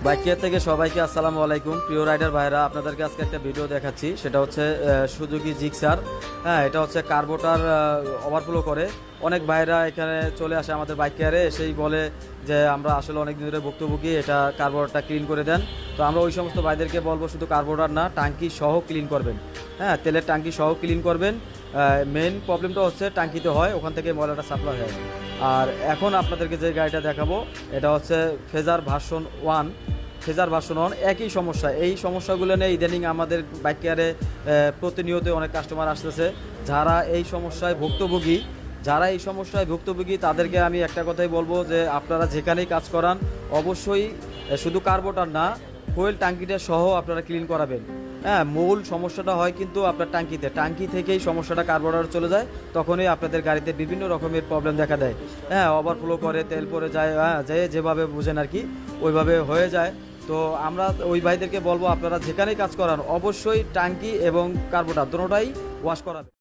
Bike care থেকে সবাইকে আসসালামু আলাইকুম। প্রিয় রাইডার ভাইরা, আপনাদেরকে আজকে একটা ভিডিও দেখাচ্ছি। সেটা হচ্ছে সুজুকি জিক্সার। হ্যাঁ, এটা হচ্ছে কার্বোটার ওভারফ্লো করে। অনেক ভাইরা এখানে চলে আসে আমাদের বাইক কেয়ারে, এসেই বলে যে আমরা আসলে অনেক দিন ধরে ভুক্তভোগী, এটা কার্বোরেটরটা ক্লিন করে দেন। তো আমরা ওই সমস্ত ভাইদেরকে বলবো শুধু কার্বোরেটর না, টাঙ্কি সহ ক্লিন করবেন। হ্যাঁ, তেলের টাঙ্কি সহ ক্লিন করবেন। মেন প্রবলেমটা হচ্ছে টাঙ্কিতে হয়, ওখান থেকে ময়লাটা সাপ্লাই হয়। আর এখন আপনাদেরকে যে গাড়িটা দেখাবো এটা হচ্ছে ফেজার ভার্সন 1। ফেজার ভার্সন 1 একই সমস্যা। এই সমস্যাগুলো নিয়ে ইদানিং আমাদের বাইক কেয়ারে প্রতিনিয়ত অনেক কাস্টমার আসতেছে যারা এই সমস্যায় ভুক্তভোগী। তাদেরকে আমি একটা কথাই বলবো যে আপনারা যেখানেই কাজ করান অবশ্যই শুধু কার্বোরেটর না, ফুয়েল ট্যাঙ্কিটা সহ আপনারা ক্লিন করাবেন। হ্যাঁ, মূল সমস্যাটা হয় কিন্তু আপনার টাঙ্কি থেকেই সমস্যাটা কার্বোরেটরে চলে যায়, তখনই আপনাদের গাড়িতে বিভিন্ন রকমের প্রবলেম দেখা দেয়। হ্যাঁ, ওভারফ্লো করে, তেল পড়ে যায়, হ্যাঁ, যেভাবে বুঝেন আর কি ওইভাবে হয়ে যায়। তো আমরা ওই ভাইদেরকে বলবো আপনারা যেখানেই কাজ করান অবশ্যই টাঙ্কি এবং কার্বোরেটর দুটোটাই ওয়াশ করাবেন।